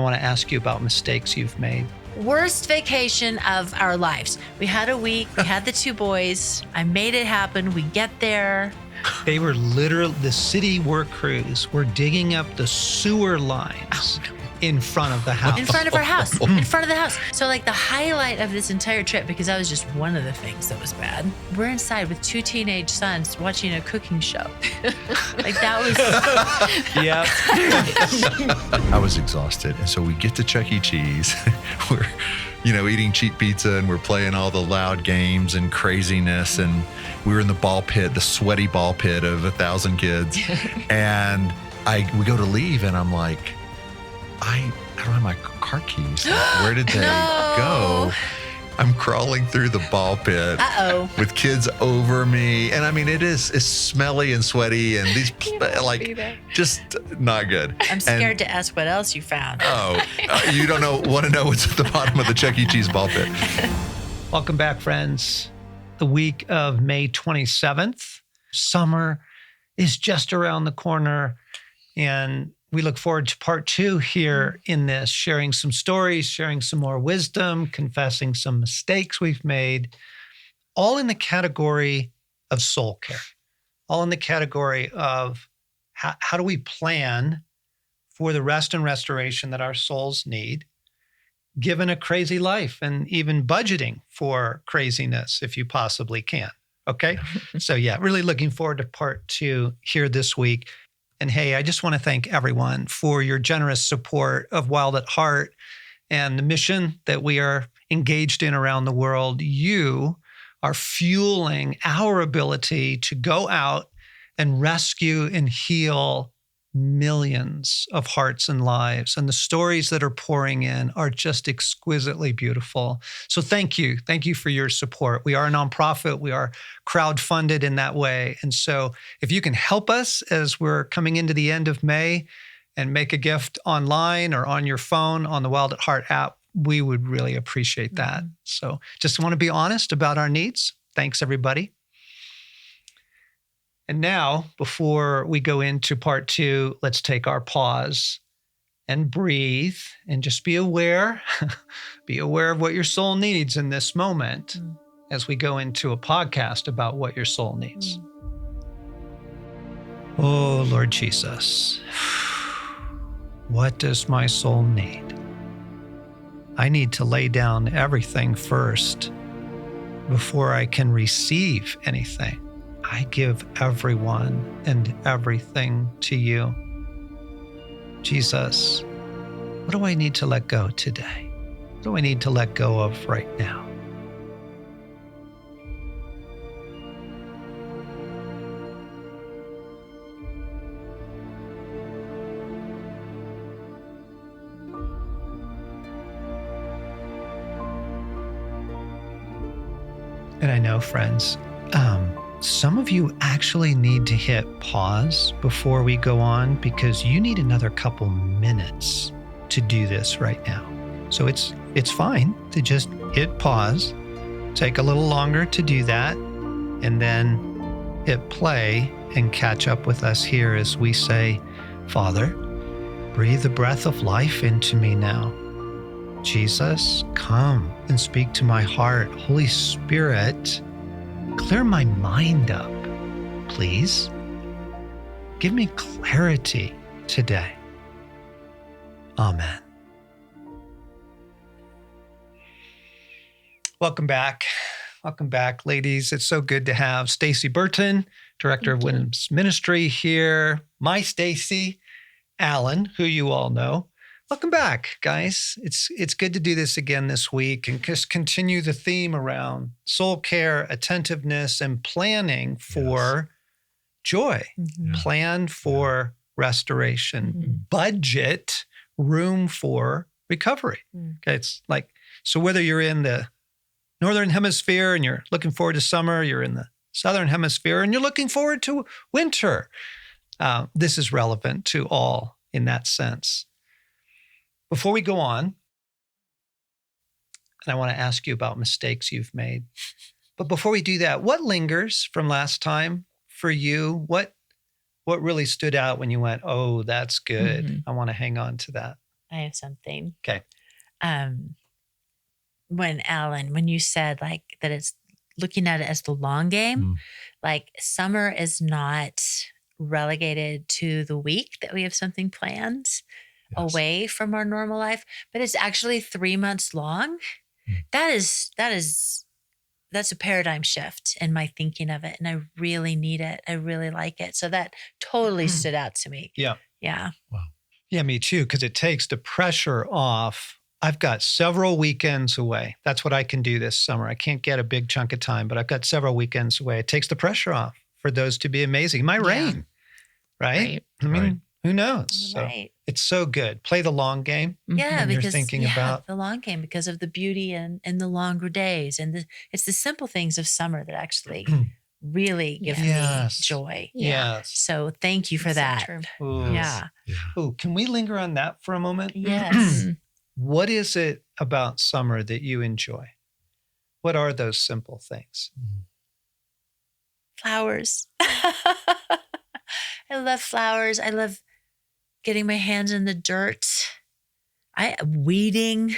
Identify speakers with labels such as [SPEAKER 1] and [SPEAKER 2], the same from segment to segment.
[SPEAKER 1] I want to ask you about mistakes you've made.
[SPEAKER 2] Worst vacation of our lives. We had a week. We had the 2 boys. I made it happen. We get there.
[SPEAKER 1] They were literally, the city work crews were digging up the sewer lines in front of the house.
[SPEAKER 2] In front of our house. In front of the house. So like the highlight of this entire trip, because that was just one of the things that was bad. We're inside with 2 teenage sons watching a cooking show. Like that was...
[SPEAKER 1] Yeah.
[SPEAKER 3] I was exhausted. And so we get to Chuck E. Cheese. We're, eating cheap pizza, and we're playing all the loud games and craziness. And we were in the ball pit, the sweaty ball pit of 1,000 kids. And we go to leave, and I'm like, I don't have my car keys. Like, where did they go? I'm crawling through the ball pit with kids over me. And I mean, it's smelly and sweaty, and these just not good.
[SPEAKER 2] I'm scared to ask what else you found.
[SPEAKER 1] You want to know what's at the bottom of the Chuck E. Cheese ball pit. Welcome back, friends. The week of May 27th. Summer is just around the corner, and we look forward to part 2 here in this, sharing some stories, sharing some more wisdom, confessing some mistakes we've made, all in the category of soul care, all in the category of how do we plan for the rest and restoration that our souls need, given a crazy life, and even budgeting for craziness if you possibly can. Okay? So really looking forward to part 2 here this week. And hey, I just want to thank everyone for your generous support of Wild at Heart and the mission that we are engaged in around the world. You are fueling our ability to go out and rescue and heal millions of hearts and lives. And the stories that are pouring in are just exquisitely beautiful. So thank you. Thank you for your support. We are a nonprofit. We are crowdfunded in that way. And so if you can help us as we're coming into the end of May and make a gift online or on your phone on the Wild at Heart app, we would really appreciate that. So just want to be honest about our needs. Thanks, everybody. And now, before we go into part 2, let's take our pause and breathe and just be aware. Be aware of what your soul needs in this moment as we go into a podcast about what your soul needs. Oh, Lord Jesus, what does my soul need? I need to lay down everything first before I can receive anything. I give everyone and everything to you. Jesus, what do I need to let go today? What do I need to let go of right now? And I know, friends, some of you actually need to hit pause before we go on because you need another couple minutes to do this right now. So it's fine to just hit pause, take a little longer to do that, and then hit play and catch up with us here as we say, Father, breathe the breath of life into me now. Jesus, come and speak to my heart. Holy Spirit, clear my mind up, please. Give me clarity today. Amen. Welcome back. Welcome back, ladies. It's so good to have Stacey Burton, Director of Women's Ministry here. My Stacey Allen, who you all know. Welcome back, guys. It's good to do this again this week and just continue the theme around soul care, attentiveness, and planning for joy. Plan for restoration. Budget room for recovery. Okay, it's like, so whether you're in the Northern Hemisphere and you're looking forward to summer, you're in the Southern Hemisphere and you're looking forward to winter, this is relevant to all in that sense. Before we go on, and I want to ask you about mistakes you've made, but before we do that, what lingers from last time for you? What really stood out when you went, oh, that's good. I want to hang on to that?
[SPEAKER 2] I have something.
[SPEAKER 1] Okay.
[SPEAKER 2] When you said like that, it's looking at it as the long game, like summer is not relegated to the week that we have something planned away from our normal life, but it's actually 3 months long. That's a paradigm shift in my thinking of it. And I really need it. I really like it. So that totally stood out to me.
[SPEAKER 1] Yeah.
[SPEAKER 2] Yeah.
[SPEAKER 3] Wow.
[SPEAKER 1] Yeah, me too, because it takes the pressure off. I've got several weekends away. That's what I can do this summer. I can't get a big chunk of time, but I've got several weekends away. It takes the pressure off for those to be amazing. My rain, right? I mean, who knows?
[SPEAKER 2] Right.
[SPEAKER 1] So it's so good. Play the long game.
[SPEAKER 2] Yeah,
[SPEAKER 1] when
[SPEAKER 2] because
[SPEAKER 1] you're thinking about
[SPEAKER 2] the long game, because of the beauty and the longer days. And it's the simple things of summer that actually really give me joy.
[SPEAKER 1] Yes.
[SPEAKER 2] So thank you for that.
[SPEAKER 4] So true.
[SPEAKER 1] Ooh.
[SPEAKER 2] Yeah.
[SPEAKER 1] Oh, can we linger on that for a moment?
[SPEAKER 2] Yes.
[SPEAKER 1] What is it about summer that you enjoy? What are those simple things?
[SPEAKER 2] Flowers. I love flowers. I love getting my hands in the dirt. Weeding,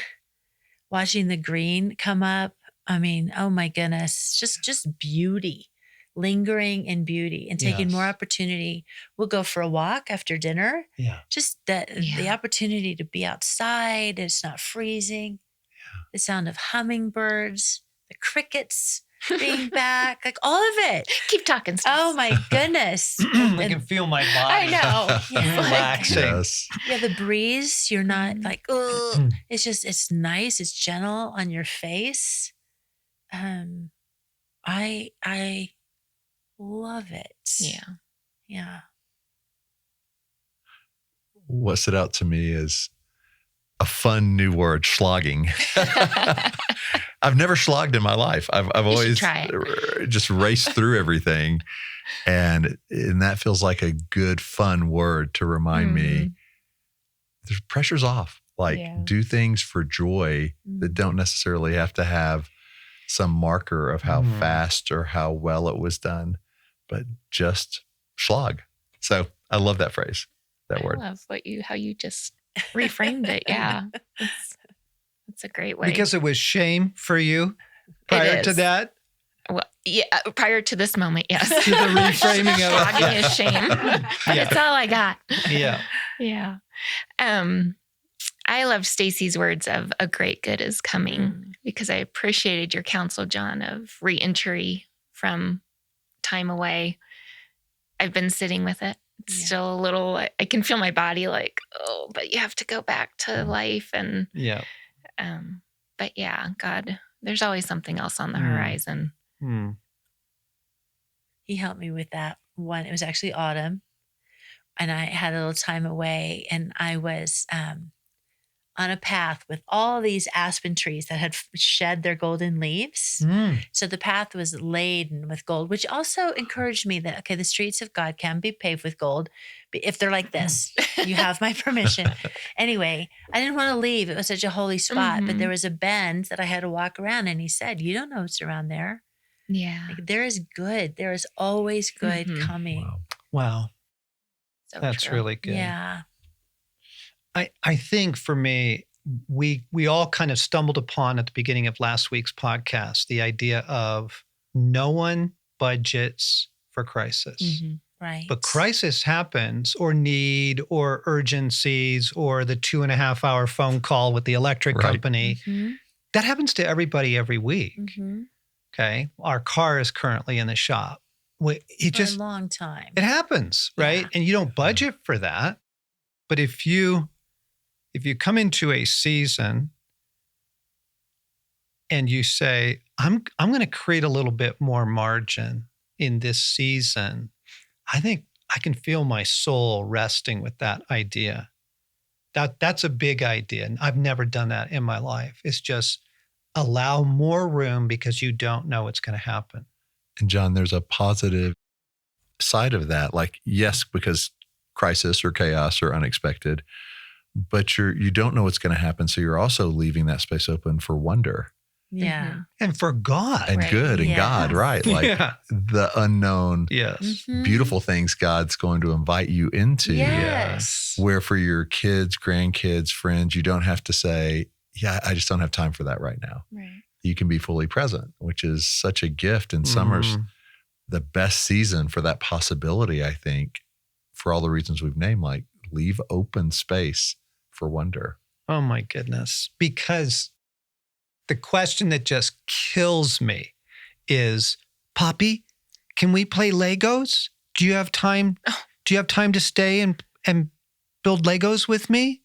[SPEAKER 2] watching the green come up. I mean, oh my goodness, just beauty, lingering in beauty and taking more opportunity. We'll go for a walk after dinner.
[SPEAKER 1] Yeah.
[SPEAKER 2] Just the opportunity to be outside. It's not freezing.
[SPEAKER 1] Yeah.
[SPEAKER 2] The sound of hummingbirds, the crickets being back, like all of it.
[SPEAKER 4] Keep talking. Stacey.
[SPEAKER 2] Oh my goodness.
[SPEAKER 1] I can feel my body.
[SPEAKER 4] I know.
[SPEAKER 1] Relaxing.
[SPEAKER 3] Yes.
[SPEAKER 2] Yeah, the breeze, you're not like, oh, it's nice. It's gentle on your face. I love it.
[SPEAKER 4] Yeah.
[SPEAKER 2] Yeah.
[SPEAKER 3] What stood out to me is a fun new word, slogging. I've never slogged in my life. I've always
[SPEAKER 4] try
[SPEAKER 3] just raced through everything. And that feels like a good, fun word to remind me the pressure's off. Like do things for joy that don't necessarily have to have some marker of how fast or how well it was done, but just slog. So I love that phrase, that word.
[SPEAKER 4] I love how you just reframed it. Yeah. It's a great way.
[SPEAKER 1] Because it was shame for you prior to that?
[SPEAKER 4] Well, yeah, prior to this moment, yes.
[SPEAKER 1] To the reframing of it.
[SPEAKER 4] Flogging is shame. But it's all I got.
[SPEAKER 1] Yeah.
[SPEAKER 4] Yeah. I love Stacey's words of a great good is coming because I appreciated your counsel, John, of re-entry from time away. I've been sitting with it. It's still a little, I can feel my body like, oh, but you have to go back to life. And but yeah, God, there's always something else on the horizon.
[SPEAKER 2] He helped me with that one. It was actually autumn and I had a little time away and I was on a path with all these aspen trees that had shed their golden leaves. So the path was laden with gold, which also encouraged me that, okay, the streets of God can be paved with gold. But if they're like this, you have my permission. Anyway, I didn't want to leave. It was such a holy spot, but there was a bend that I had to walk around and he said, you don't know what's around there.
[SPEAKER 4] Yeah.
[SPEAKER 2] Like, there is good. There is always good coming.
[SPEAKER 1] Wow.
[SPEAKER 4] So
[SPEAKER 1] That's
[SPEAKER 4] true.
[SPEAKER 1] really good.
[SPEAKER 2] Yeah.
[SPEAKER 1] I think for me, we all kind of stumbled upon at the beginning of last week's podcast, the idea of no one budgets for crisis.
[SPEAKER 2] Right.
[SPEAKER 1] But crisis happens or need or urgencies or the 2.5-hour phone call with the electric company. That happens to everybody every week. Okay. Our car is currently in the shop. It
[SPEAKER 2] For a long time.
[SPEAKER 1] It happens, right?
[SPEAKER 2] Yeah.
[SPEAKER 1] And you don't budget for that. But if you come into a season and you say, I'm going to create a little bit more margin in this season, I think I can feel my soul resting with that idea. That's a big idea. And I've never done that in my life. It's just allow more room because you don't know what's going to happen.
[SPEAKER 3] And John, there's a positive side of that. Like, yes, because crisis or chaos or unexpected, but you don't know what's going to happen. So you're also leaving that space open for wonder.
[SPEAKER 2] Yeah.
[SPEAKER 1] And for God.
[SPEAKER 3] And
[SPEAKER 4] Right.
[SPEAKER 3] good and
[SPEAKER 2] Yes.
[SPEAKER 3] God, right? Like
[SPEAKER 1] Yeah.
[SPEAKER 3] the unknown,
[SPEAKER 1] Yes.
[SPEAKER 2] Mhm.
[SPEAKER 3] beautiful things God's going to invite you into.
[SPEAKER 2] Yes.
[SPEAKER 3] Where for your kids, grandkids, friends, you don't have to say, yeah, I just don't have time for that right now.
[SPEAKER 4] Right.
[SPEAKER 3] You can be fully present, which is such a gift. And summer's the best season for that possibility, I think, for all the reasons we've named, like leave open space for wonder.
[SPEAKER 1] Oh my goodness. Because the question that just kills me is, Poppy, can we play Legos? Do you have time? Do you have time to stay and build Legos with me?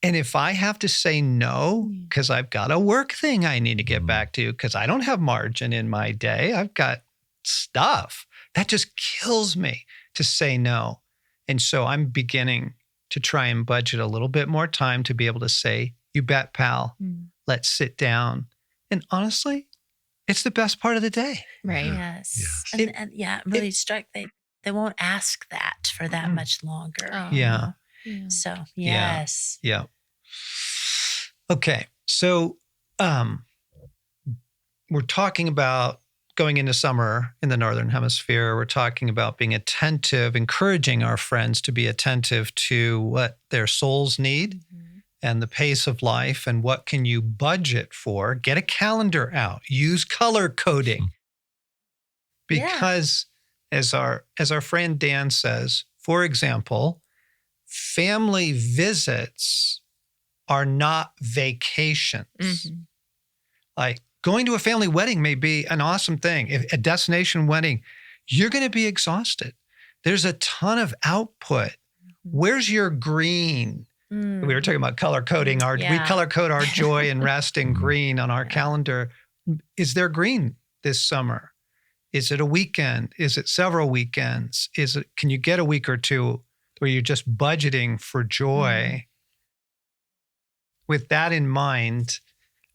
[SPEAKER 1] And if I have to say no, because I've got a work thing I need to get back to, because I don't have margin in my day, I've got stuff, that just kills me to say no. And so I'm beginning to try and budget a little bit more time to be able to say, you bet, pal, let's sit down. And honestly, it's the best part of the day.
[SPEAKER 4] Right.
[SPEAKER 2] Yes.
[SPEAKER 3] Yes.
[SPEAKER 2] And yeah, I'm really struck they won't ask that for that much longer.
[SPEAKER 4] Oh.
[SPEAKER 1] Yeah.
[SPEAKER 4] Yeah.
[SPEAKER 2] So yes.
[SPEAKER 1] Yeah. Okay. So we're talking about going into summer in the Northern Hemisphere. We're talking about being attentive, encouraging our friends to be attentive to what their souls need and the pace of life and what can you budget for. Get a calendar out. Use color coding. Because as our friend Dan says, for example, family visits are not vacations.
[SPEAKER 4] Mhm.
[SPEAKER 1] Like going to a family wedding may be an awesome thing. If a destination wedding, you're going to be exhausted. There's a ton of output. Where's your green? We were talking about color coding. We color code our joy and rest in green on our calendar. Is there green this summer? Is it a weekend? Is it several weekends? Can you get a week or two where you're just budgeting for joy? With that in mind,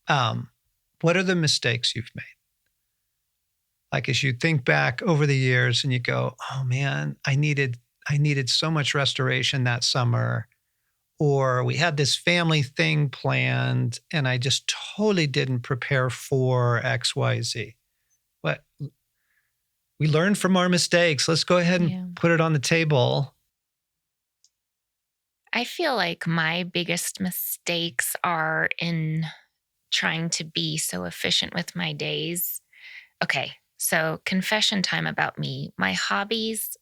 [SPEAKER 1] what are the mistakes you've made? Like as you think back over the years and you go, oh man, I needed so much restoration that summer. Or we had this family thing planned and I just totally didn't prepare for X, Y, Z. What we learned from our mistakes. Let's go ahead and put it on the table.
[SPEAKER 4] I feel like my biggest mistakes are in trying to be so efficient with my days. Okay, so confession time about me. My hobbies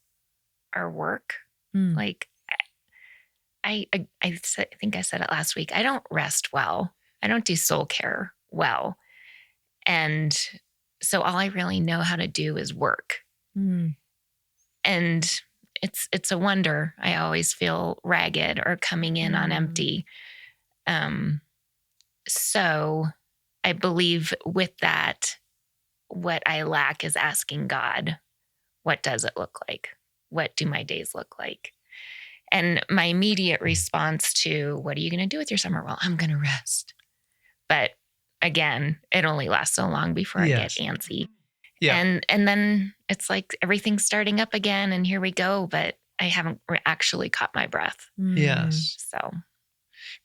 [SPEAKER 4] are work. Like I think I said it last week. I don't rest well. I don't do soul care well. And so all I really know how to do is work. And it's a wonder. I always feel ragged or coming in on empty. So I believe with that, what I lack is asking God, what does it look like? What do my days look like? And my immediate response to, what are you going to do with your summer? Well, I'm going to rest. But again, it only lasts so long before I get antsy.
[SPEAKER 1] Yeah.
[SPEAKER 4] And then it's like everything's starting up again and here we go. But I haven't actually caught my breath.
[SPEAKER 1] Yes.
[SPEAKER 4] So.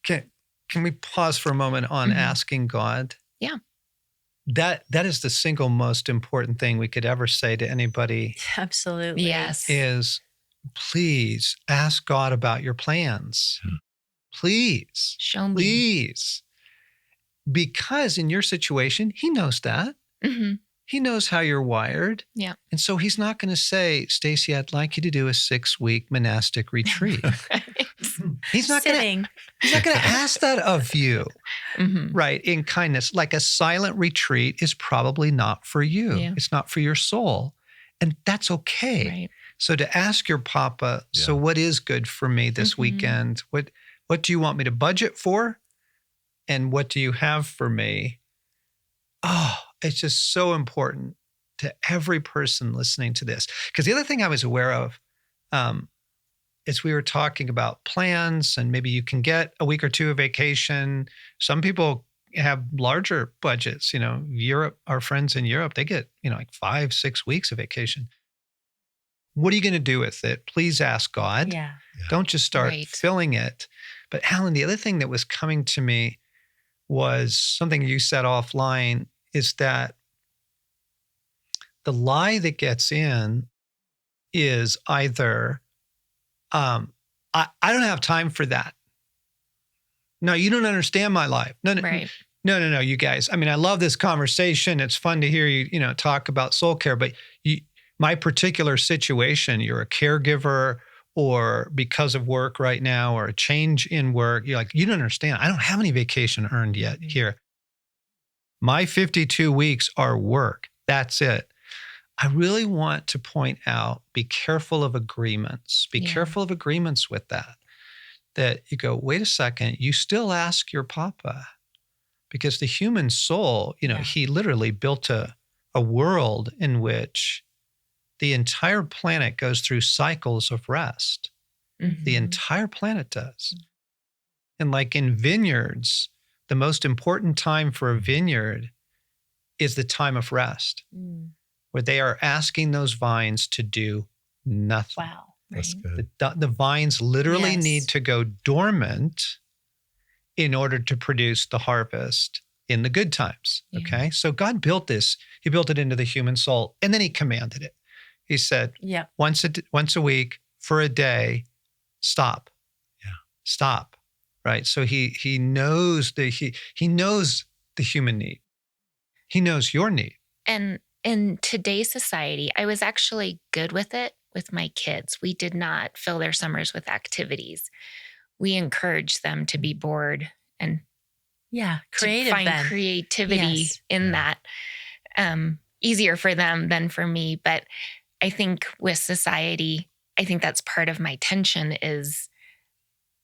[SPEAKER 1] Can we pause for a moment on asking God?
[SPEAKER 4] Yeah.
[SPEAKER 1] That is the single most important thing we could ever say to anybody.
[SPEAKER 2] Absolutely.
[SPEAKER 4] Yes.
[SPEAKER 1] Is please ask God about your plans. Please.
[SPEAKER 4] Show me.
[SPEAKER 1] Please. Because in your situation, he knows that. He knows how you're wired.
[SPEAKER 4] Yeah.
[SPEAKER 1] And so he's not going to say, Stacey, I'd like you to do a 6-week monastic retreat. He's not going to ask that of you, right? In kindness, like a silent retreat is probably not for you.
[SPEAKER 4] Yeah.
[SPEAKER 1] It's not for your soul. And that's okay.
[SPEAKER 4] Right.
[SPEAKER 1] So to ask your papa, so what is good for me this weekend? What do you want me to budget for? And what do you have for me? Oh, it's just so important to every person listening to this. Because the other thing I was aware of is we were talking about plans and maybe you can get a week or two of vacation. Some people have larger budgets. Europe, our friends in Europe, they get, like 5-6 weeks of vacation. What are you going to do with it? Please ask God.
[SPEAKER 2] Yeah.
[SPEAKER 1] Don't just start filling it. But Alan, the other thing that was coming to me was something you said offline, is that the lie that gets in is either, I don't have time for that. No, you don't understand my life. No, you guys. I mean, I love this conversation. It's fun to hear you, talk about soul care, but my particular situation, you're a caregiver, or because of work right now, or a change in work, you're like, you don't understand. I don't have any vacation earned yet here. My 52 weeks are work. That's it. I really want to point out, be careful of agreements. Be careful of agreements with that. That you go, wait a second, you still ask your papa. Because the human soul, he literally built a world in which the entire planet goes through cycles of rest. Mm-hmm. The entire planet does. And like in vineyards, the most important time for a vineyard is the time of rest, where they are asking those vines to do nothing.
[SPEAKER 2] Wow.
[SPEAKER 3] That's
[SPEAKER 2] right?
[SPEAKER 3] good.
[SPEAKER 1] The vines literally need to go dormant in order to produce the harvest in the good times. Okay. So God built this. He built it into the human soul, and then he commanded it. He said, once a week for a day, stop.
[SPEAKER 3] Yeah.
[SPEAKER 1] Stop. Right. So he knows he knows the human need. He knows your need.
[SPEAKER 4] And in today's society, I was actually good with it with my kids. We did not fill their summers with activities. We encouraged them to be bored and
[SPEAKER 2] creative,
[SPEAKER 4] to find creativity in that. Easier for them than for me. But I think with society, I think that's part of my tension is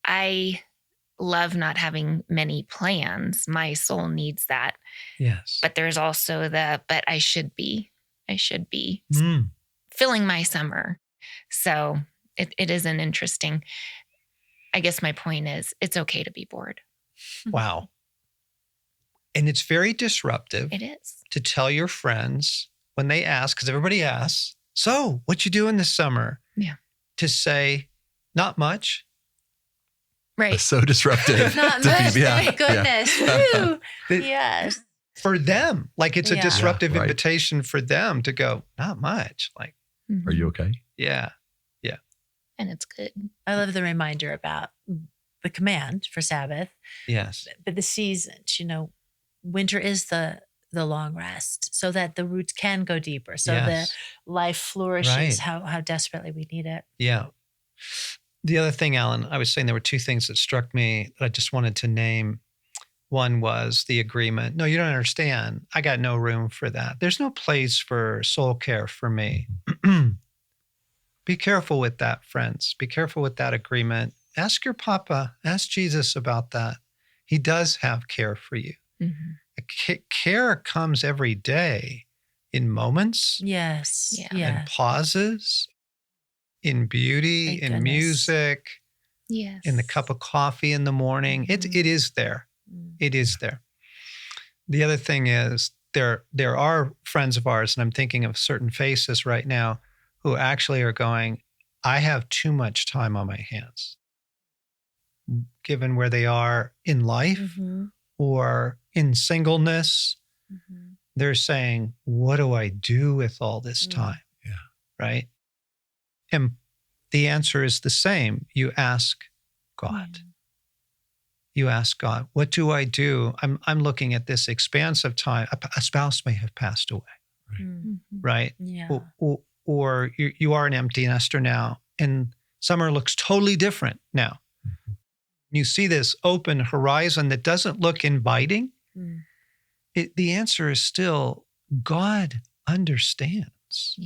[SPEAKER 4] I love not having many plans. My soul needs that.
[SPEAKER 1] Yes.
[SPEAKER 4] But there's also but I should be filling my summer. So it is an interesting, I guess my point is it's okay to be bored.
[SPEAKER 1] Wow. And it's very disruptive.
[SPEAKER 4] It is.
[SPEAKER 1] To tell your friends when they ask, because everybody asks, so what you doing this summer?
[SPEAKER 4] Yeah.
[SPEAKER 1] To say, not much.
[SPEAKER 4] Right.
[SPEAKER 3] It's so disruptive.
[SPEAKER 2] Not much. Thank goodness. Woo.
[SPEAKER 1] Yes. For them, like it's a disruptive
[SPEAKER 3] right.
[SPEAKER 1] invitation for them to go, not much. Like,
[SPEAKER 3] Are you okay?
[SPEAKER 1] Yeah.
[SPEAKER 4] And it's good.
[SPEAKER 2] I love the reminder about the command for Sabbath.
[SPEAKER 1] Yes.
[SPEAKER 2] But the seasons, winter is the long rest so that the roots can go deeper. So the life flourishes how desperately we need it.
[SPEAKER 1] Yeah. The other thing, Alan, I was saying there were two things that struck me that I just wanted to name. One was the agreement. No, you don't understand. I got no room for that. There's no place for soul care for me. Be careful with that, friends. Be careful with that agreement. Ask your papa, ask Jesus about that. He does have care for you. Mm-hmm. Care comes every day in moments.
[SPEAKER 2] Yes.
[SPEAKER 1] In pauses, in beauty, in music, in the cup of coffee in the morning. Mm-hmm. It is there. It is there. The other thing is there are friends of ours, and I'm thinking of certain faces right now who actually are going, I have too much time on my hands, given where they are in life or in singleness. They're saying, what do I do with all this time?
[SPEAKER 3] Yeah.
[SPEAKER 1] Right? And the answer is the same. You ask God. You ask God, what do I do? I'm looking at this expanse of time. A spouse may have passed away, right?
[SPEAKER 2] Yeah.
[SPEAKER 1] Or you are an empty nester now, and summer looks totally different now. You see this open horizon that doesn't look inviting. The answer is still God understands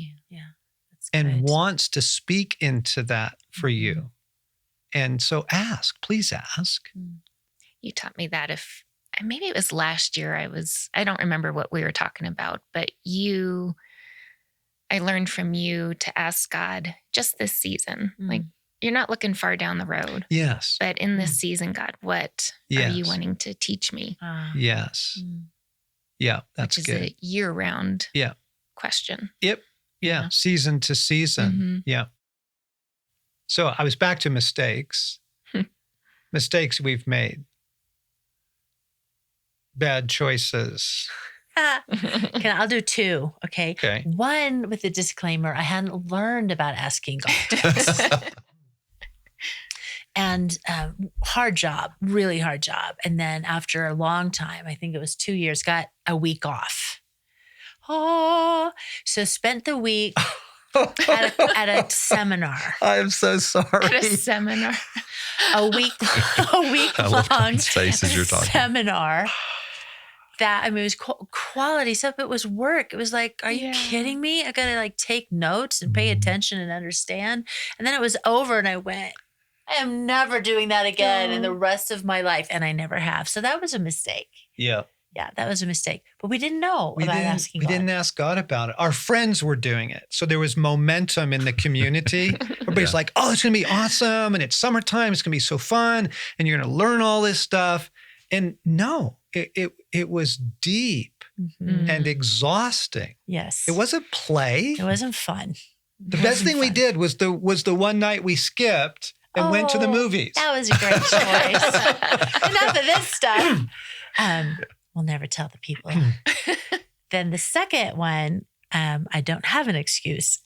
[SPEAKER 1] and wants to speak into that for you. And so please ask.
[SPEAKER 4] You taught me that maybe it was last year I don't remember what we were talking about, but I learned from you to ask God just this season. Like you're not looking far down the road.
[SPEAKER 1] Yes.
[SPEAKER 4] But in this season, God, what are you wanting to teach me?
[SPEAKER 1] Yes. Yeah, that's
[SPEAKER 4] Which is
[SPEAKER 1] good.
[SPEAKER 4] a year-round question.
[SPEAKER 1] Yep. Yeah. Season to season. Yeah. So I was back to mistakes. Mistakes we've made. bad choices.
[SPEAKER 2] I'll do two. Okay.
[SPEAKER 1] Okay.
[SPEAKER 2] One with the disclaimer, I hadn't learned about asking God. And hard job, really hard job. And then after a long time, I think it was 2 years, got a week off. Oh, so spent the week at a seminar.
[SPEAKER 1] I am so sorry.
[SPEAKER 4] At a seminar.
[SPEAKER 2] A week long
[SPEAKER 3] faces you're talking.
[SPEAKER 2] seminar. That, I mean, it was quality stuff. It was work. It was like, are you kidding me? I got to like take notes and pay attention and understand. And then it was over and I went, I am never doing that again in the rest of my life. And I never have. So that was a mistake.
[SPEAKER 1] Yeah.
[SPEAKER 2] Yeah, that was a mistake. But we didn't know about asking God.
[SPEAKER 1] We didn't ask God about it. Our friends were doing it. So there was momentum in the community. Everybody's like, oh, it's going to be awesome. And it's summertime. It's going to be so fun. And you're going to learn all this stuff. And no, it was deep and exhausting.
[SPEAKER 2] Yes.
[SPEAKER 1] It wasn't play.
[SPEAKER 2] It wasn't fun.
[SPEAKER 1] The best thing we did was the one night we skipped and went to the movies.
[SPEAKER 2] That was a great choice. Enough of this stuff. We'll never tell the people. Then the second one, I don't have an excuse.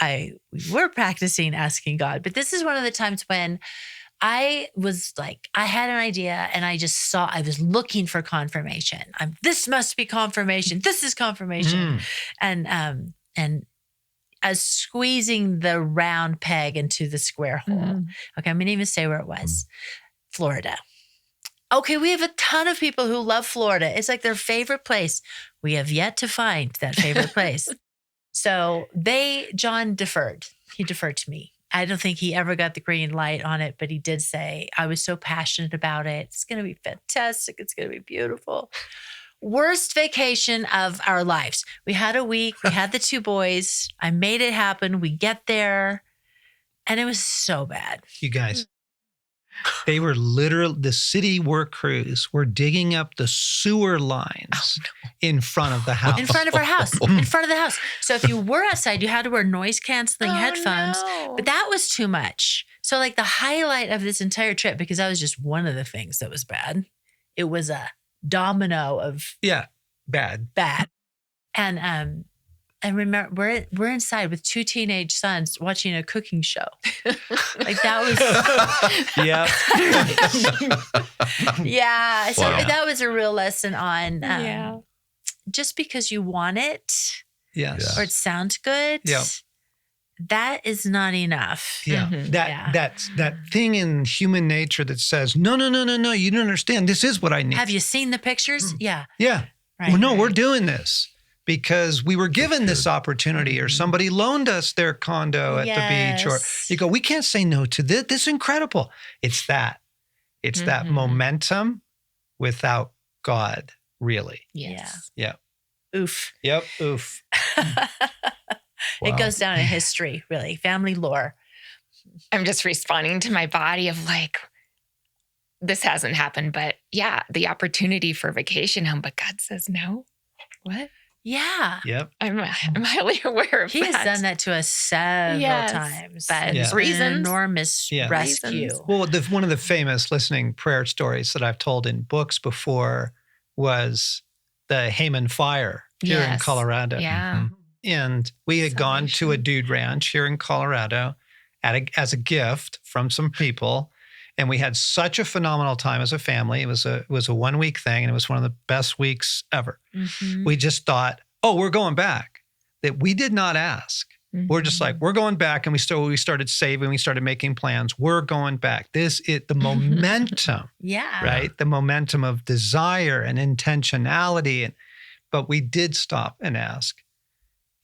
[SPEAKER 2] We were practicing asking God, but this is one of the times when I was like, I had an idea and I just saw, I was looking for confirmation. This must be confirmation. This is confirmation. And as squeezing the round peg into the square hole. Okay, I'm going to even say where it was. Florida. Okay, we have a ton of people who love Florida. It's like their favorite place. We have yet to find that favorite place. So John deferred. He deferred to me. I don't think he ever got the green light on it, but he did say, I was so passionate about it. It's going to be fantastic. It's going to be beautiful. Worst vacation of our lives. We had a week. We had the two boys. I made it happen. We get there. And it was so bad.
[SPEAKER 1] You guys, they were literally, the city work crews were digging up the sewer lines in front of the house.
[SPEAKER 2] In front of our house. In front of the house. So if you were outside, you had to wear noise canceling headphones.
[SPEAKER 4] No.
[SPEAKER 2] But that was too much. So like the highlight of this entire trip, because that was just one of the things that was bad. It was a domino of
[SPEAKER 1] bad.
[SPEAKER 2] And remember, we're inside with two teenage sons watching a cooking show. Like that was, yeah. So that was a real lesson on, just because you want it, or it sounds good, that is not enough.
[SPEAKER 1] That's that thing in human nature that says, no, you don't understand. This is what I need.
[SPEAKER 2] Have you seen the pictures? Yeah.
[SPEAKER 1] Right, well, no, we're doing this because we were given this opportunity, or somebody loaned us their condo at the beach, or you go, we can't say no to this. This is incredible. It's that momentum without God, really.
[SPEAKER 2] Yes.
[SPEAKER 1] Yeah.
[SPEAKER 2] Oof.
[SPEAKER 1] Yep. Oof.
[SPEAKER 2] It goes down in history, really, family lore.
[SPEAKER 4] I'm just responding to my body of like, this hasn't happened, but the opportunity for vacation home, but God says no. What?
[SPEAKER 2] Yeah.
[SPEAKER 1] Yep.
[SPEAKER 4] I'm highly aware of
[SPEAKER 2] He has done that to us several times.
[SPEAKER 4] But
[SPEAKER 2] It's
[SPEAKER 4] reasons.
[SPEAKER 2] an enormous rescue.
[SPEAKER 4] Reasons.
[SPEAKER 1] Well, one of the famous listening prayer stories that I've told in books before was the Hayman fire here in Colorado.
[SPEAKER 4] Yeah.
[SPEAKER 1] And we had gone to a dude ranch here in Colorado as a gift from some people. And we had such a phenomenal time as a family. It was a 1 week thing, and it was one of the best weeks ever. We just thought, we're going back. That we did not ask. We're just like, we're going back. And we started saving. We started making plans. We're going back. The momentum. Right? The momentum of desire and intentionality. But we did stop and ask.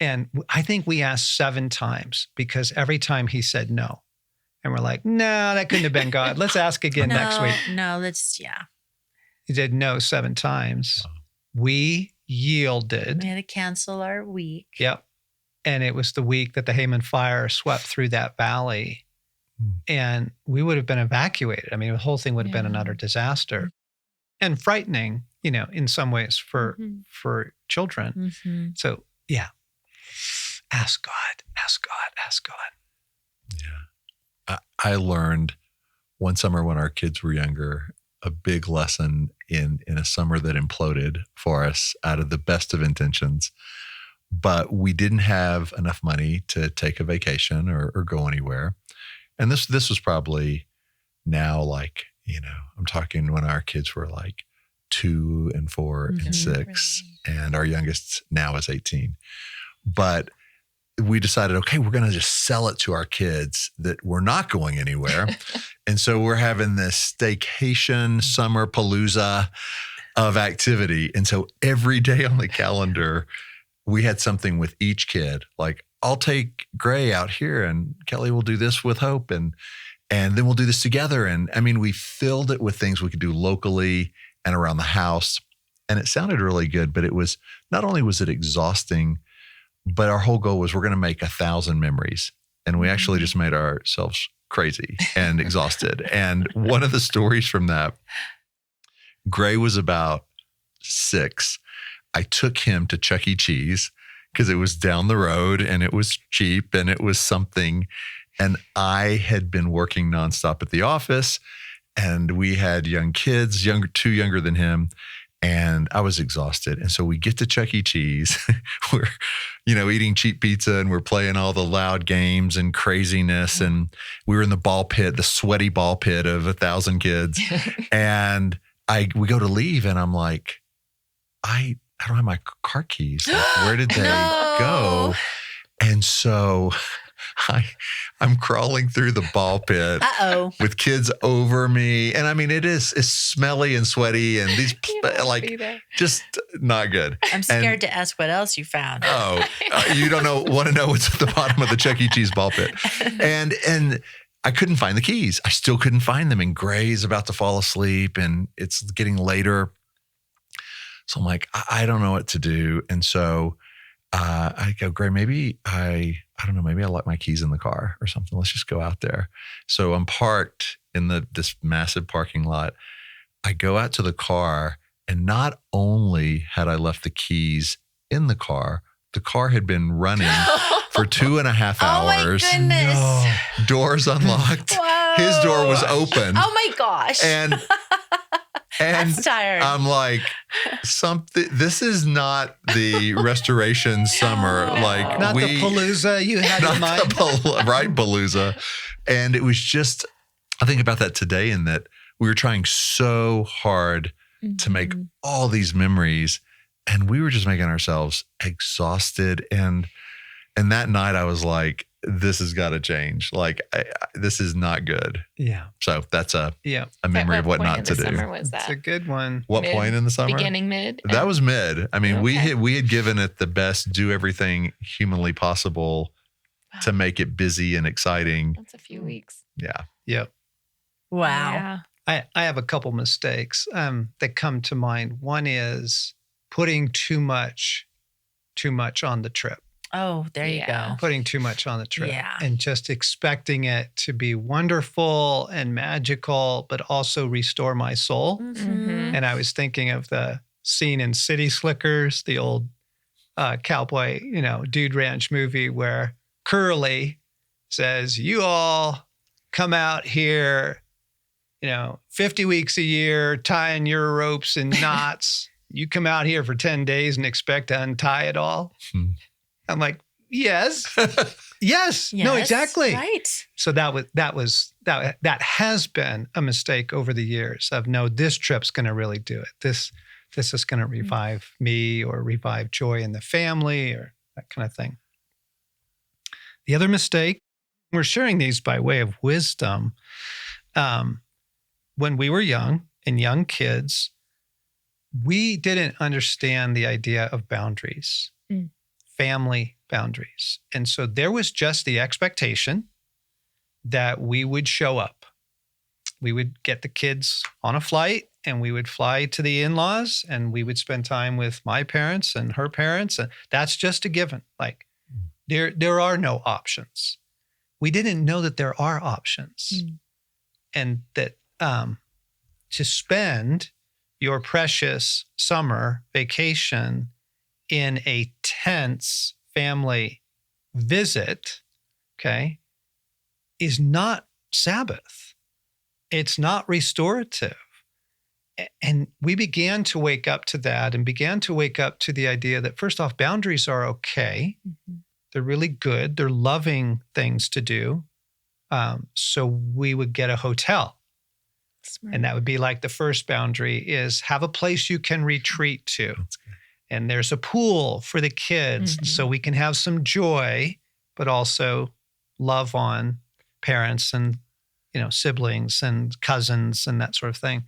[SPEAKER 1] And I think we asked 7 times because every time he said no. And we're like, no, that couldn't have been God. Let's ask again next week.
[SPEAKER 2] No,
[SPEAKER 1] He said no 7 times. We yielded.
[SPEAKER 2] We had to cancel our week.
[SPEAKER 1] Yep. And it was the week that the Hayman fire swept through that valley. And we would have been evacuated. I mean, the whole thing would have been an utter disaster. And frightening, in some ways for children. So, ask God, ask God, ask God.
[SPEAKER 3] Yeah. I learned one summer when our kids were younger, a big lesson in a summer that imploded for us out of the best of intentions. But we didn't have enough money to take a vacation or go anywhere. And this was probably now like, I'm talking when our kids were like 2 and 4 and 6, and our youngest now is 18. But we decided, okay, we're going to just sell it to our kids that we're not going anywhere. And so we're having this staycation summer palooza of activity. And so every day on the calendar, we had something with each kid. Like, I'll take Gray out here and Kelly will do this with Hope. And then we'll do this together. And I mean, we filled it with things we could do locally and around the house. And it sounded really good, but it was, not only was it exhausting, but our whole goal was we're going to make 1,000 memories. And we actually just made ourselves crazy and exhausted. And one of the stories from that, Gray was about 6. I took him to Chuck E. Cheese because it was down the road and it was cheap and it was something. And I had been working nonstop at the office, and we had young kids, 2 younger than him. And I was exhausted. And so we get to Chuck E. Cheese. We're, eating cheap pizza, and we're playing all the loud games and craziness. And we were in the ball pit, the sweaty ball pit of 1,000 kids. And we go to leave, and I'm like, I don't have my car keys. Like, where did they go? And so I'm crawling through the ball pit with kids over me. And I mean, it's smelly and sweaty and these just not good.
[SPEAKER 2] I'm scared to ask what else you found.
[SPEAKER 3] Oh, you want to know what's at the bottom of the Chuck E. Cheese ball pit. And I couldn't find the keys. I still couldn't find them. And Gray's about to fall asleep and it's getting later. So I'm like, I don't know what to do. And so I go, Gray, maybe I don't know, maybe I left my keys in the car or something. Let's just go out there. So I'm parked in this massive parking lot. I go out to the car, and not only had I left the keys in the car had been running for 2.5 hours.
[SPEAKER 2] Oh my goodness.
[SPEAKER 3] Doors unlocked.
[SPEAKER 2] Whoa.
[SPEAKER 3] His door was open.
[SPEAKER 2] Oh my gosh.
[SPEAKER 3] And
[SPEAKER 2] That's tired.
[SPEAKER 3] I'm like, this is not the restoration summer. Like,
[SPEAKER 1] not the palooza you had in mind.
[SPEAKER 3] Right, palooza. And it was just, I think about that today, in that we were trying so hard to make all these memories, and we were just making ourselves exhausted. And that night I was like, this has got to change. Like, this is not good.
[SPEAKER 1] Yeah.
[SPEAKER 3] So that's a memory of what not to do.
[SPEAKER 4] Summer was that?
[SPEAKER 1] It's a good one.
[SPEAKER 3] What point in the summer?
[SPEAKER 4] Beginning, mid?
[SPEAKER 3] That was mid. I mean,
[SPEAKER 4] Okay.
[SPEAKER 3] we had given it the best, do everything humanly possible to make it busy and exciting.
[SPEAKER 4] That's a few weeks.
[SPEAKER 3] Yeah.
[SPEAKER 1] Yep.
[SPEAKER 2] Wow.
[SPEAKER 4] Yeah.
[SPEAKER 1] I have a couple mistakes that come to mind. One is putting too much on the trip.
[SPEAKER 2] Oh, there you go.
[SPEAKER 1] Putting too much on the trip.
[SPEAKER 2] Yeah.
[SPEAKER 1] And just expecting it to be wonderful and magical, but also restore my soul.
[SPEAKER 2] Mm-hmm.
[SPEAKER 1] And I was thinking of the scene in City Slickers, the old cowboy, Dude Ranch movie, where Curly says, you all come out here, 50 weeks a year, tying your ropes in knots. You come out here for 10 days and expect to untie it all. I'm like, yes. Yes. No, exactly.
[SPEAKER 2] Right.
[SPEAKER 1] So that has been a mistake over the years of, no, this trip's going to really do it. This is going to revive me or revive joy in the family or that kind of thing. The other mistake, we're sharing these by way of wisdom. When we were young kids, we didn't understand the idea of boundaries. Family boundaries. And so there was just the expectation that we would show up. We would get the kids on a flight and we would fly to the in-laws and we would spend time with my parents and her parents. And that's just a given. Like there are no options. We didn't know that there are options and that to spend your precious summer vacation in a tense family visit, is not Sabbath. It's not restorative. And we began to wake up to that and began to wake up to the idea that, first off, boundaries are okay. They're really good. They're loving things to do. So we would get a hotel.
[SPEAKER 4] Smart.
[SPEAKER 1] And that would be like the first boundary is have a place you can retreat to. And there's a pool for the kids. So we can have some joy, but also love on parents and, siblings and cousins and that sort of thing.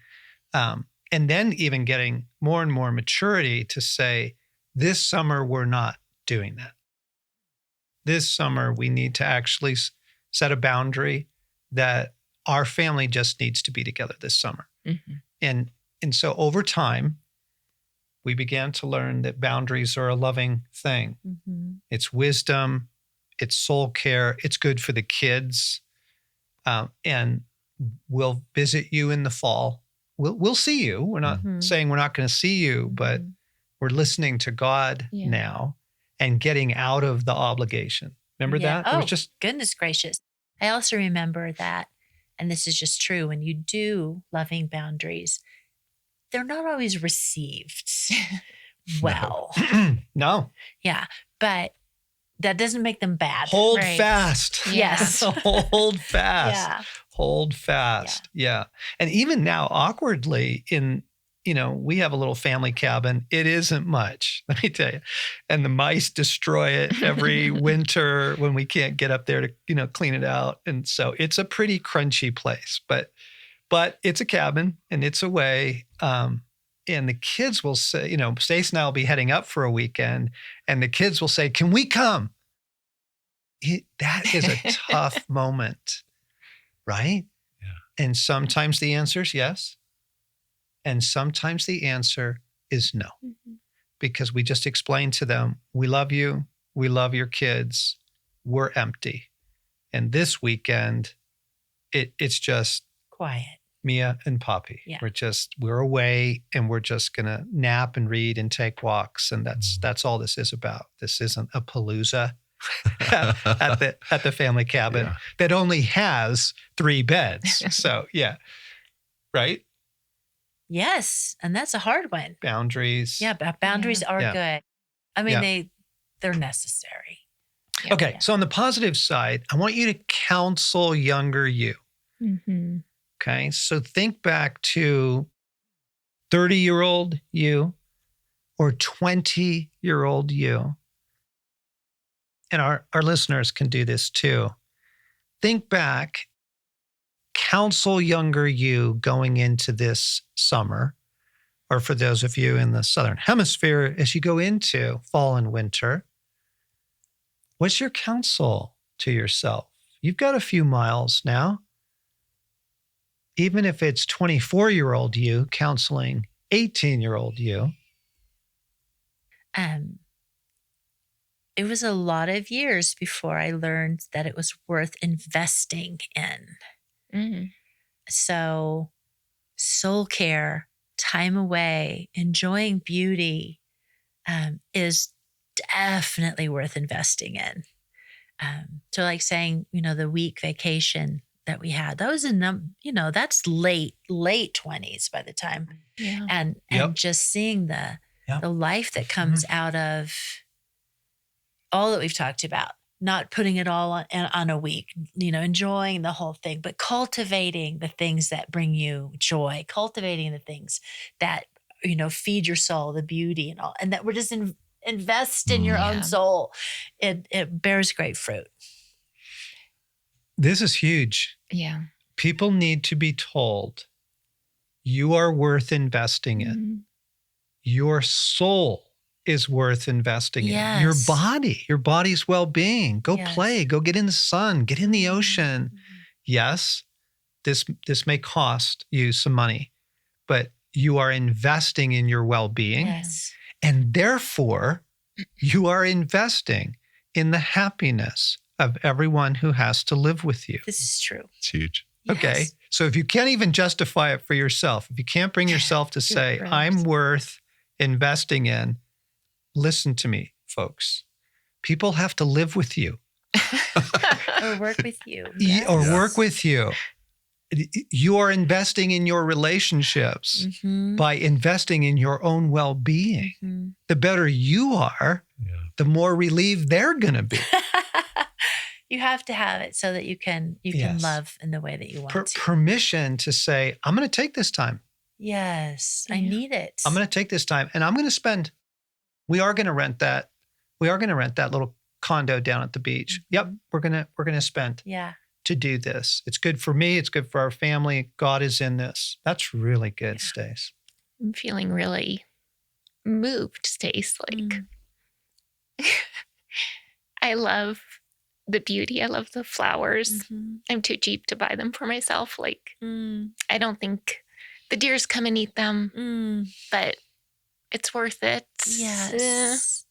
[SPEAKER 1] And then even getting more and more maturity to say, this summer, we're not doing that. This summer, we need to actually set a boundary that our family just needs to be together this summer. And so over time, we began to learn that boundaries are a loving thing. It's wisdom, it's soul care, it's good for the kids. And we'll visit you in the fall. We'll see you. We're not saying we're not going to see you, but we're listening to God now and getting out of the obligation. Remember that?
[SPEAKER 2] Oh,
[SPEAKER 1] it was just
[SPEAKER 2] goodness gracious. I also remember that, and this is just true, when you do loving boundaries, they're not always received well.
[SPEAKER 1] No.
[SPEAKER 2] Yeah, but that doesn't make them bad.
[SPEAKER 1] Hold
[SPEAKER 4] Right.
[SPEAKER 1] fast.
[SPEAKER 2] Yes.
[SPEAKER 1] Hold fast.
[SPEAKER 2] Yeah.
[SPEAKER 1] Hold fast. Yeah. And even now, awkwardly, we have a little family cabin. It isn't much, let me tell you. And the mice destroy it every winter when we can't get up there to, clean it out. And so it's a pretty crunchy place, but it's a cabin and it's away. And the kids will say, Stacey and I will be heading up for a weekend and the kids will say, can we come? That is a tough moment, right? Yeah. And sometimes the answer is yes. And sometimes the answer is no, because we just explained to them, we love you. We love your kids. We're empty. And this weekend, it's just
[SPEAKER 2] Quiet.
[SPEAKER 1] Mia and Poppy.
[SPEAKER 2] Yeah.
[SPEAKER 1] We're away and we're just going to nap and read and take walks. And that's all this is about. This isn't a palooza at the family cabin that only has 3 beds. So yeah. Right.
[SPEAKER 2] Yes. And that's a hard one.
[SPEAKER 1] Boundaries.
[SPEAKER 2] Yeah. But boundaries are good. I mean, they're necessary.
[SPEAKER 4] Yeah.
[SPEAKER 1] Okay. So on the positive side, I want you to counsel younger you. Okay. So think back to 30-year-old you or 20-year-old you. And our listeners can do this too. Think back, counsel younger you going into this summer, or for those of you in the Southern Hemisphere, as you go into fall and winter, what's your counsel to yourself? You've got a few miles now. Even if it's 24-year-old you counseling 18-year-old you.
[SPEAKER 2] It was a lot of years before I learned that it was worth investing in. So soul care, time away, enjoying beauty is definitely worth investing in. So like saying, the week vacation that we had, that was that's late 20s by the time.
[SPEAKER 4] Yeah.
[SPEAKER 2] And just seeing the life that comes out of all that we've talked about, not putting it all on a week, enjoying the whole thing, but cultivating the things that bring you joy, cultivating the things that, feed your soul, the beauty and all, and that we're just invest in your own soul. It bears great fruit.
[SPEAKER 1] This is huge.
[SPEAKER 4] Yeah.
[SPEAKER 1] People need to be told you are worth investing in. Your soul is worth investing in. Your body's well-being. Go play, go get in the sun, get in the ocean. Yes, this may cost you some money, but you are investing in your well-being.
[SPEAKER 2] Yes.
[SPEAKER 1] And therefore, you are investing in the happiness of everyone who has to live with you.
[SPEAKER 2] This is true.
[SPEAKER 3] It's huge.
[SPEAKER 1] Okay.
[SPEAKER 2] Yes.
[SPEAKER 1] So if you can't even justify it for yourself, if you can't bring yourself to say, I'm worth investing in, listen to me, folks. People have to live with you.
[SPEAKER 2] Or work with you.
[SPEAKER 1] Or work with you. You are investing in your relationships by investing in your own well-being. The better you are, the more relieved they're going to be.
[SPEAKER 2] You have to have it so that you can love in the way that you want to.
[SPEAKER 1] Permission to say, I'm going to take this time.
[SPEAKER 2] Yes, I need it.
[SPEAKER 1] I'm going to take this time, and I'm going to spend. We are going to rent that little condo down at the beach. Yep, we're gonna spend. To do this. It's good for me. It's good for our family. God is in this. That's really good, Stace.
[SPEAKER 4] I'm feeling really moved, Stace. Like, I love the beauty. I love the flowers. I'm too cheap to buy them for myself. Like, I don't think the deers come and eat them, but it's worth it.
[SPEAKER 2] Yes.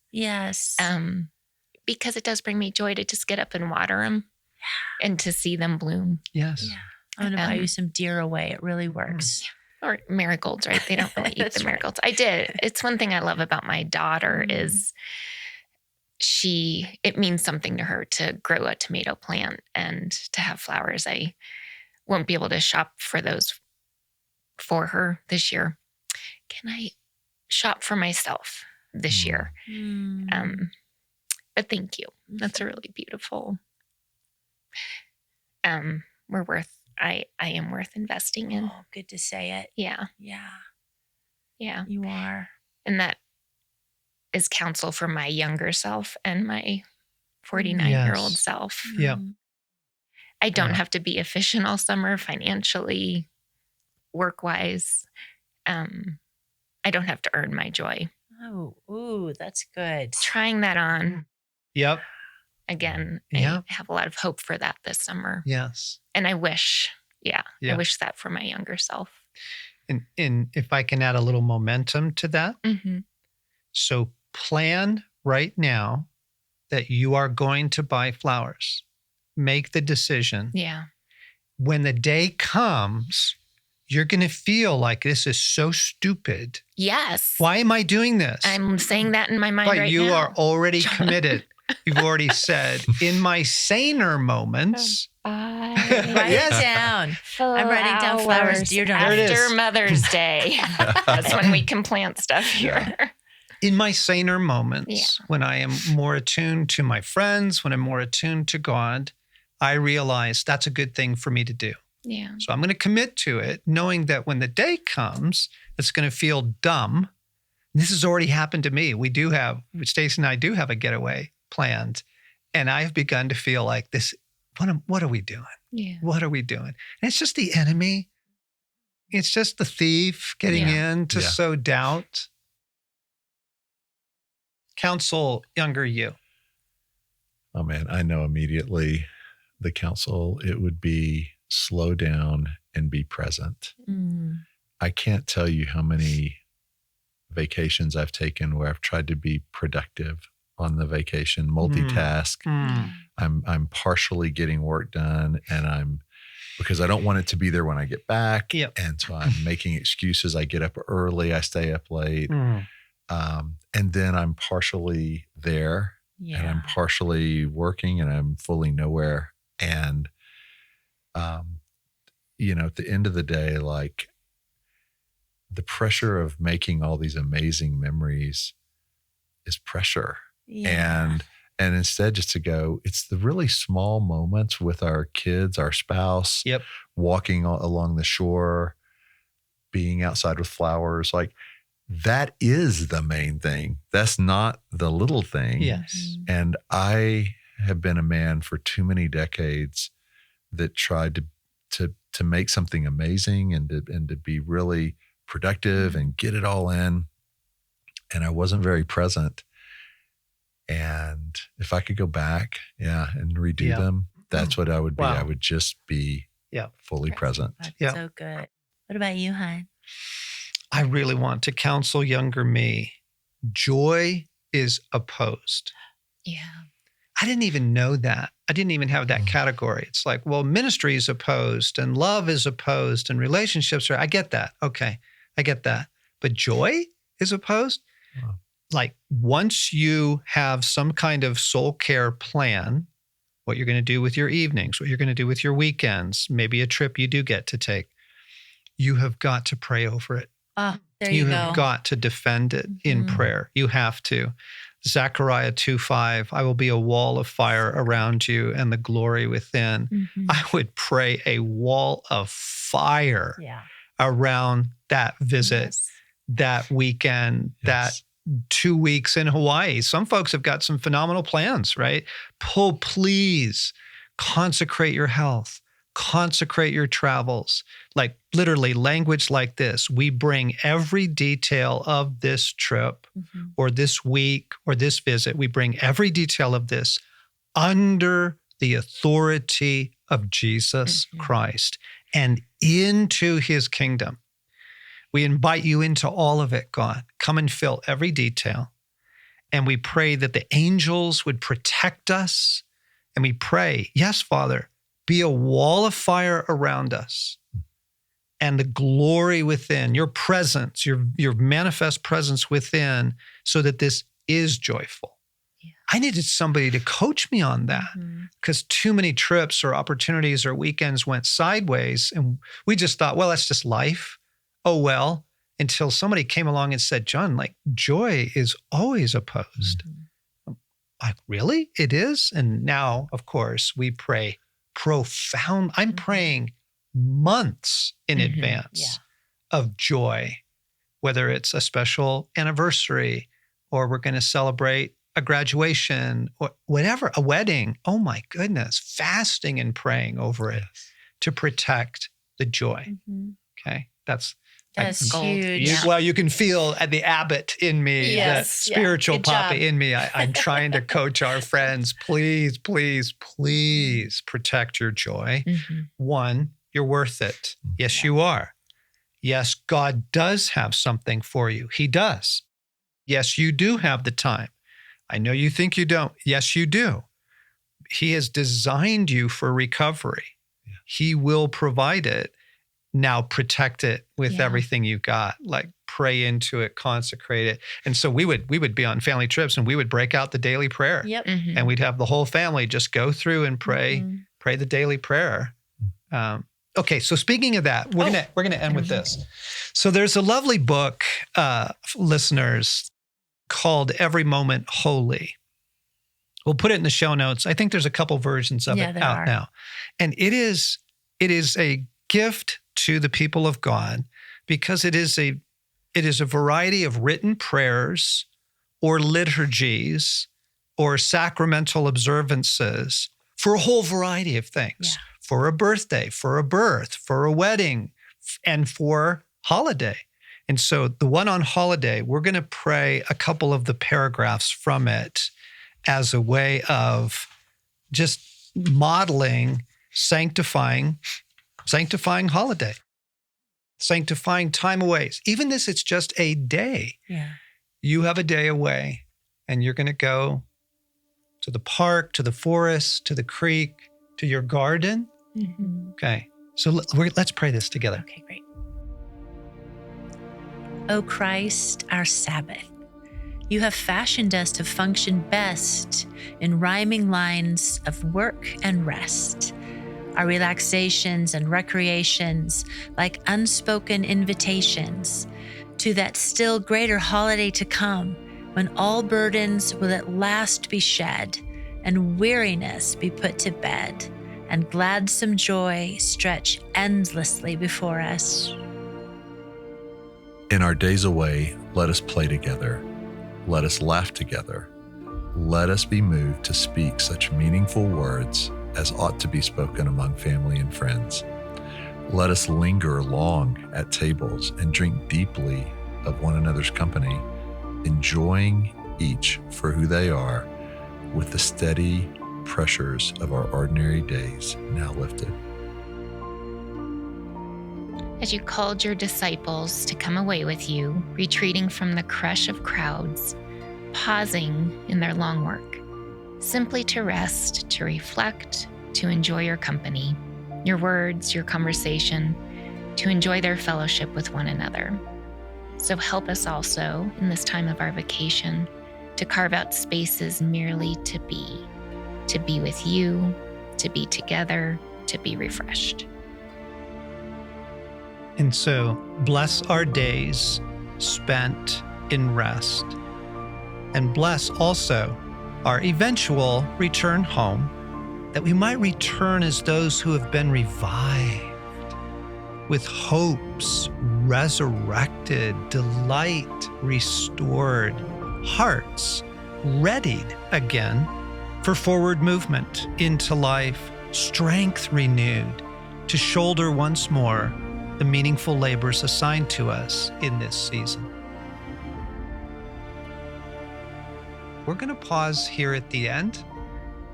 [SPEAKER 4] Because it does bring me joy to just get up and water them and to see them bloom.
[SPEAKER 1] Yes.
[SPEAKER 2] Yeah. I'm going to buy you some deer away. It really works.
[SPEAKER 4] Or marigolds, right? They don't really eat the marigolds. I did. It's one thing I love about my daughter is it means something to her to grow a tomato plant and to have flowers. I won't be able to shop for those for her this year. Can I shop for myself this year? But thank you. That's a really beautiful. I am worth investing in.
[SPEAKER 2] Oh, good to say it.
[SPEAKER 4] Yeah.
[SPEAKER 2] You are.
[SPEAKER 4] And that is counsel for my younger self and my 49-year-old self.
[SPEAKER 1] Yeah.
[SPEAKER 4] I don't have to be efficient all summer financially, work-wise. I don't have to earn my joy.
[SPEAKER 2] Oh, that's good.
[SPEAKER 4] Trying that on.
[SPEAKER 1] Yep.
[SPEAKER 4] Again, I have a lot of hope for that this summer.
[SPEAKER 1] Yes.
[SPEAKER 4] And I wish, I wish that for my younger self.
[SPEAKER 1] And if I can add a little momentum to that. So plan right now that you are going to buy flowers. Make the decision.
[SPEAKER 4] Yeah.
[SPEAKER 1] When the day comes, you're going to feel like this is so stupid.
[SPEAKER 4] Yes.
[SPEAKER 1] Why am I doing this?
[SPEAKER 4] I'm saying that in my mind right now.
[SPEAKER 1] But you are already committed. You've already said, in my saner moments.
[SPEAKER 2] Write it down. I'm writing down flowers. Dear Donald.
[SPEAKER 4] After Mother's Day. That's when we can plant stuff here.
[SPEAKER 1] In my saner moments, when I am more attuned to my friends, when I'm more attuned to God, I realize that's a good thing for me to do.
[SPEAKER 4] Yeah.
[SPEAKER 1] So I'm going to commit to it, knowing that when the day comes, it's going to feel dumb. This has already happened to me. Stacey and I do have a getaway planned. And I've begun to feel like this, what are we doing?
[SPEAKER 4] Yeah.
[SPEAKER 1] What are we doing? And it's just the enemy. It's just the thief getting in to sow doubt. Counsel younger you.
[SPEAKER 3] Oh man, I know immediately the counsel, it would be slow down and be present. I can't tell you how many vacations I've taken where I've tried to be productive on the vacation, multitask. I'm partially getting work done because I don't want it to be there when I get back. And so I'm making excuses. I get up early, I stay up late. And then I'm partially there and I'm partially working and I'm fully nowhere. And, at the end of the day, like the pressure of making all these amazing memories is pressure. And instead just to go, it's the really small moments with our kids, our spouse, walking along the shore, being outside with flowers, like that is the main thing. That's not the little thing.
[SPEAKER 1] Yes.
[SPEAKER 3] And I have been a man for too many decades that tried to make something amazing and to be really productive and get it all in. And I wasn't very present. And if I could go back, and redo them, that's what I would be. I would just be fully present.
[SPEAKER 2] That's so good. What about you, hon?
[SPEAKER 1] I really want to counsel younger me. Joy is opposed.
[SPEAKER 4] Yeah.
[SPEAKER 1] I didn't even know that. I didn't even have that category. It's like, well, ministry is opposed and love is opposed and relationships are, I get that. Okay. I get that. But joy is opposed? Wow. Like once you have some kind of soul care plan, what you're going to do with your evenings, what you're going to do with your weekends, maybe a trip you do get to take. You have got to pray over it.
[SPEAKER 2] Oh, there you go.
[SPEAKER 1] You have got to defend it in prayer. You have to. Zechariah 2:5, I will be a wall of fire around you and the glory within. I would pray a wall of fire around that visit, that weekend, that 2 weeks in Hawaii. Some folks have got some phenomenal plans, right? Please consecrate your health, consecrate your travels. Like literally language like this. We bring every detail of this trip or this week or this visit. We bring every detail of this under the authority of Jesus Christ and into his kingdom. We invite you into all of it, God. Come and fill every detail. And we pray that the angels would protect us. And we pray, yes, Father, be a wall of fire around us and the glory within, your presence, your manifest presence within, so that this is joyful. Yeah. I needed somebody to coach me on that because too many trips or opportunities or weekends went sideways. And we just thought, well, that's just life. Oh, well, until somebody came along and said, John, like joy is always opposed. Like, really? It is? And now, of course, we pray profound. I'm praying months in advance of joy, whether it's a special anniversary or we're going to celebrate a graduation or whatever, a wedding. Oh my goodness, fasting and praying over it to protect the joy. Okay, that's
[SPEAKER 2] huge.
[SPEAKER 1] Well, you can feel the abbot in me, the spiritual papa in me. I'm trying to coach our friends. Please, please, please protect your joy. One, you're worth it. Yes, you are. Yes, God does have something for you. He does. Yes, you do have the time. I know you think you don't. Yes, you do. He has designed you for recovery. He will provide it. Now protect it with everything you've got. Like pray into it, consecrate it. And so we would be on family trips and we would break out the daily prayer. And we'd have the whole family just go through and pray the daily prayer. Okay, so speaking of that, we're gonna end with this. So there's a lovely book, listeners, called Every Moment Holy. We'll put it in the show notes. I think there's a couple versions of it out now. And it is a gift to the people of God because it is a variety of written prayers or liturgies or sacramental observances for a whole variety of things, for a birthday, for a birth, for a wedding, and for holiday. And so the one on holiday, we're going to pray a couple of the paragraphs from it as a way of just modeling, sanctifying holiday, sanctifying time away. Even this, it's just a day. You have a day away and you're going to go to the park, to the forest, to the creek, to your garden. Okay. So let's pray this together.
[SPEAKER 2] Okay, great. O Christ, our Sabbath, you have fashioned us to function best in rhyming lines of work and rest. Our relaxations and recreations like unspoken invitations to that still greater holiday to come when all burdens will at last be shed and weariness be put to bed and gladsome joy stretch endlessly before us.
[SPEAKER 3] In our days away, let us play together. Let us laugh together. Let us be moved to speak such meaningful words as ought to be spoken among family and friends. Let us linger long at tables and drink deeply of one another's company, enjoying each for who they are, with the steady pressures of our ordinary days now lifted.
[SPEAKER 4] As you called your disciples to come away with you, retreating from the crush of crowds, pausing in their long work, simply to rest, to reflect, to enjoy your company, your words, your conversation, to enjoy their fellowship with one another. So help us also in this time of our vacation to carve out spaces merely to be, to be with you, to be together, to be refreshed.
[SPEAKER 1] And so bless our days spent in rest, and bless also our eventual return home, that we might return as those who have been revived, with hopes resurrected, delight restored, hearts readied again for forward movement into life, strength renewed to shoulder once more the meaningful labors assigned to us in this season. We're going to pause here at the end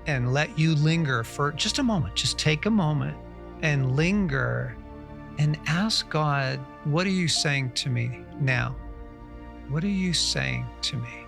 [SPEAKER 1] and let you linger for just a moment. Just take a moment and linger and ask God, what are you saying to me now? What are you saying to me?